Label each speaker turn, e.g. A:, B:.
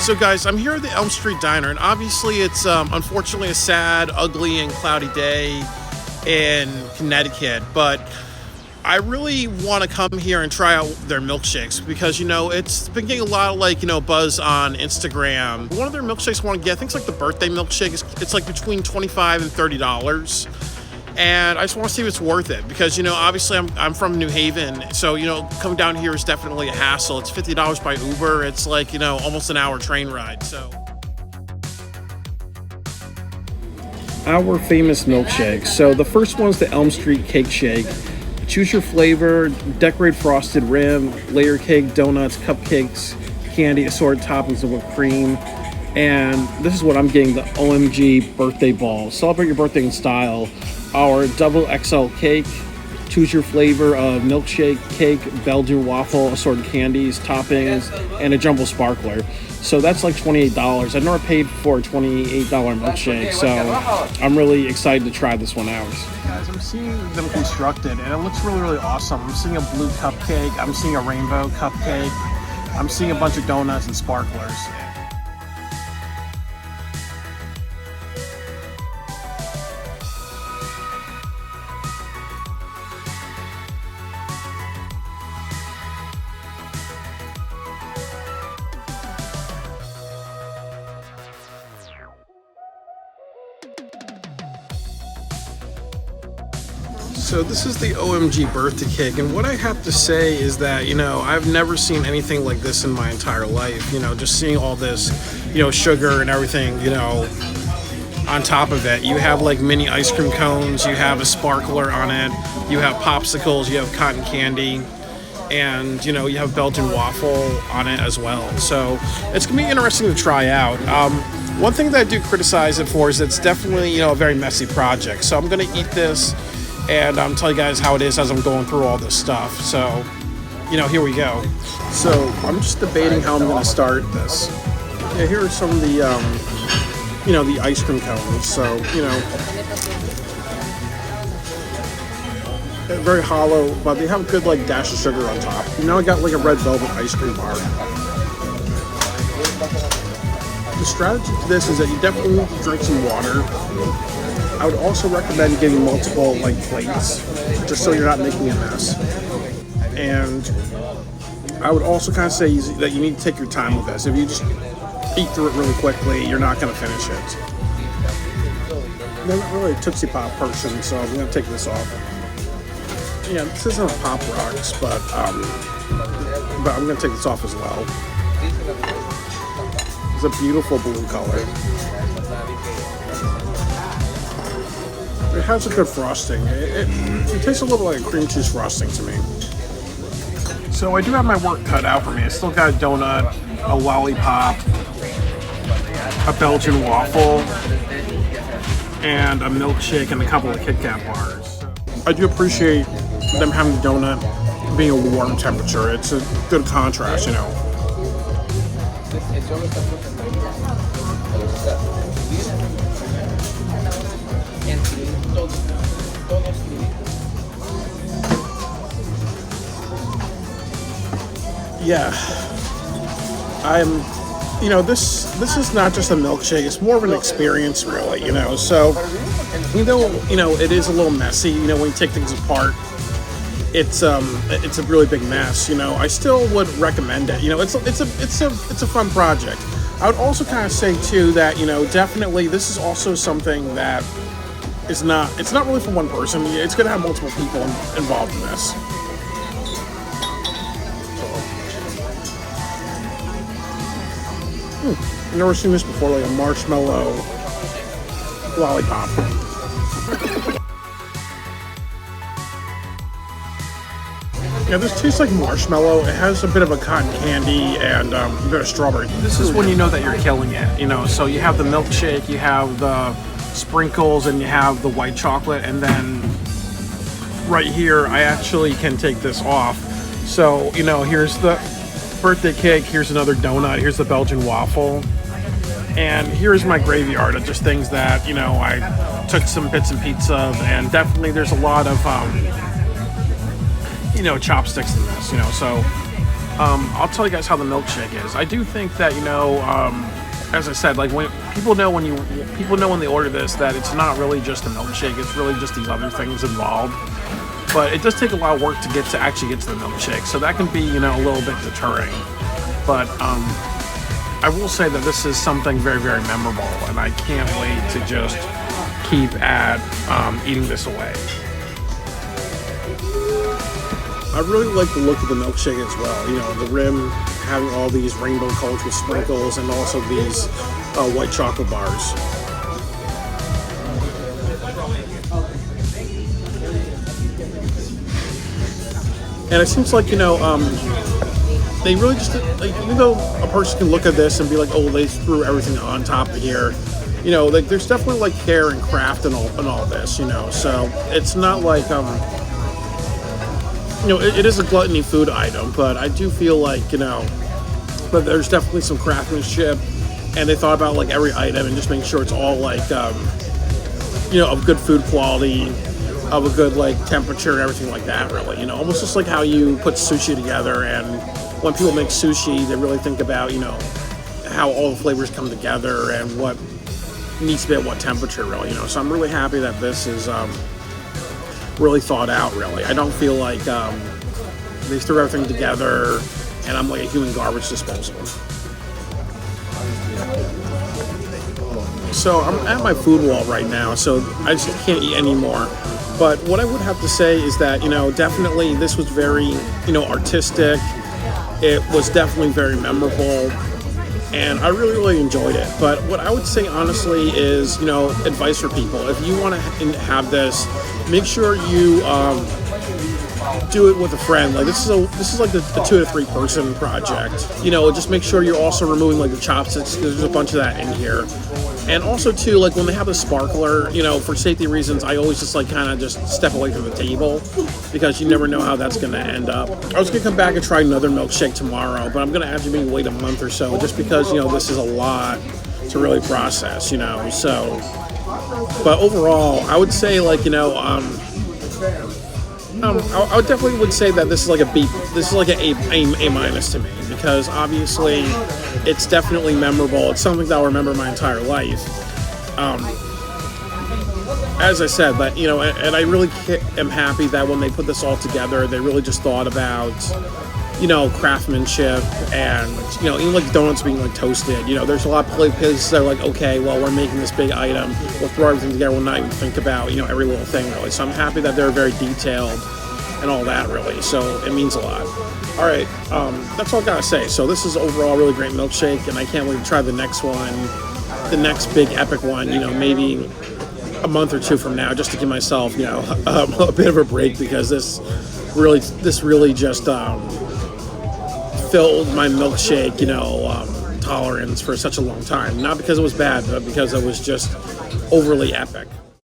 A: So guys, I'm here at the Elm Street Diner, and obviously it's unfortunately a sad, ugly, and cloudy day in Connecticut, but I really want to come here and try out their milkshakes because, it's been getting a lot of, buzz on Instagram. One of their milkshakes I want to get, I think it's like the birthday milkshake. It's like between $25 and $30. And I just want to see if it's worth it because, obviously I'm from New Haven. So, coming down here is definitely a hassle. It's $50 by Uber. It's like, almost an hour train ride. So our famous milkshakes. So the first one's the Elm Street Cake Shake. Choose your flavor, decorate frosted rim, layer cake, donuts, cupcakes, candy, assorted toppings of whipped cream. And this is what I'm getting, the OMG birthday ball. Celebrate your birthday in style. Our double XL cake, choose your flavor of milkshake, cake, Belgian waffle, assorted candies, toppings, and a jumbo sparkler. So that's like $28. I've never paid for a $28 milkshake, so I'm really excited to try this one out. Guys, I'm seeing them constructed, and it looks really, really awesome. I'm seeing a blue cupcake, I'm seeing a rainbow cupcake, I'm seeing a bunch of donuts and sparklers. So this is the OMG birthday cake, and what I have to say is that, I've never seen anything like this in my entire life. Just seeing all this, sugar and everything, on top of it. You have like mini ice cream cones, you have a sparkler on it, you have popsicles, you have cotton candy, and, you have Belgian waffle on it as well. So it's gonna be interesting to try out. One thing that I do criticize it for is it's definitely, a very messy project. So I'm gonna eat this and tell you guys how it is as I'm going through all this stuff. So, here we go. So I'm just debating how I'm going to start this. Yeah, here are some of the, the ice cream cones. So, they're very hollow, but they have a good dash of sugar on top. I got like a red velvet ice cream bar. The strategy to this is that you definitely need to drink some water. I would also recommend getting multiple plates, just so you're not making a mess. And I would also kind of say that you need to take your time with this. If you just eat through it really quickly, you're not going to finish it. I'm not really a Tootsie Pop person, so I'm going to take this off. Yeah, this isn't a Pop Rocks, but I'm going to take this off as well. It's a beautiful blue color. It has a good frosting. It tastes a little like a cream cheese frosting to me. So I do have my work cut out for me. I still got a donut, a lollipop, a Belgian waffle, and a milkshake and a couple of Kit Kat bars. I do appreciate them having the donut being a warm temperature. It's a good contrast, Yeah, this is not just a milkshake, it's more of an experience really, so, it is a little messy, when you take things apart, it's a really big mess, I still would recommend it, it's a fun project. I would also kind of say too that, definitely this is also something that it's not really for one person, it's going to have multiple people involved in this. I've never seen this before, like a marshmallow lollipop. Yeah, this tastes like marshmallow. It has a bit of a cotton candy and a bit of strawberry. This is when you know that you're killing it, so you have the milkshake, you have the sprinkles, and you have the white chocolate, and then right here, I actually can take this off. So, here's the birthday cake, here's another donut, here's the Belgian waffle, and here's my graveyard of just things that I took some bits and pieces of, and definitely there's a lot of chopsticks in this, so I'll tell you guys how the milkshake is. I do think that, as I said, like when people know when they order this that it's not really just a milkshake. It's really just these other things involved. But it does take a lot of work to actually get to the milkshake, so that can be a little bit deterring. But I will say that this is something very, very memorable, and I can't wait to just keep at eating this away. I really like the look of the milkshake as well. The rim having all these rainbow colors with sprinkles, and also these white chocolate bars. And it seems like, they really just, like, even though a person can look at this and be like, oh, they threw everything on top of here, like there's definitely like care and craft and all this, so it's not like, it is a gluttony food item, but I do feel like, but there's definitely some craftsmanship, and they thought about like every item and just making sure it's all like, of good food quality, of a good like temperature and everything like that, really. Almost just like how you put sushi together, and when people make sushi, they really think about, how all the flavors come together and what needs to be at what temperature, really. So I'm really happy that this is really thought out, really. I don't feel like they threw everything together and I'm like a human garbage disposal. So I'm at my food wall right now, so I just can't eat anymore. But what I would have to say is that, definitely this was very, artistic. It was definitely very memorable, and I really, really enjoyed it. But what I would say, honestly, is, advice for people. If you want to have this, make sure you do it with a friend. Like this is like a 2 to 3 person project. Just make sure you're also removing like the chopsticks, because there's a bunch of that in here. And also too, like when they have the sparkler, for safety reasons, I always just like kind of just step away from the table, because you never know how that's going to end up. I was going to come back and try another milkshake tomorrow, but I'm going to have to maybe wait a month or so, just because, this is a lot to really process, so. But overall, I would say like, I would definitely would say that this is like a B. This is like A minus to me, because obviously it's definitely memorable. It's something that I'll remember my entire life. As I said, but and I really am happy that when they put this all together, they really just thought about craftsmanship, and even like donuts being like toasted. There's a lot of places that are like, okay, well, we're making this big item, we'll throw everything together, we'll not even think about every little thing, really. So I'm happy that they're very detailed and all that, really. So it means a lot. All right, that's all I gotta say. So this is overall a really great milkshake, and I can't wait to try the next one, the next big epic one. Maybe a month or two from now, just to give myself a bit of a break, because this really just filled my milkshake, tolerance for such a long time. Not because it was bad, but because it was just overly epic.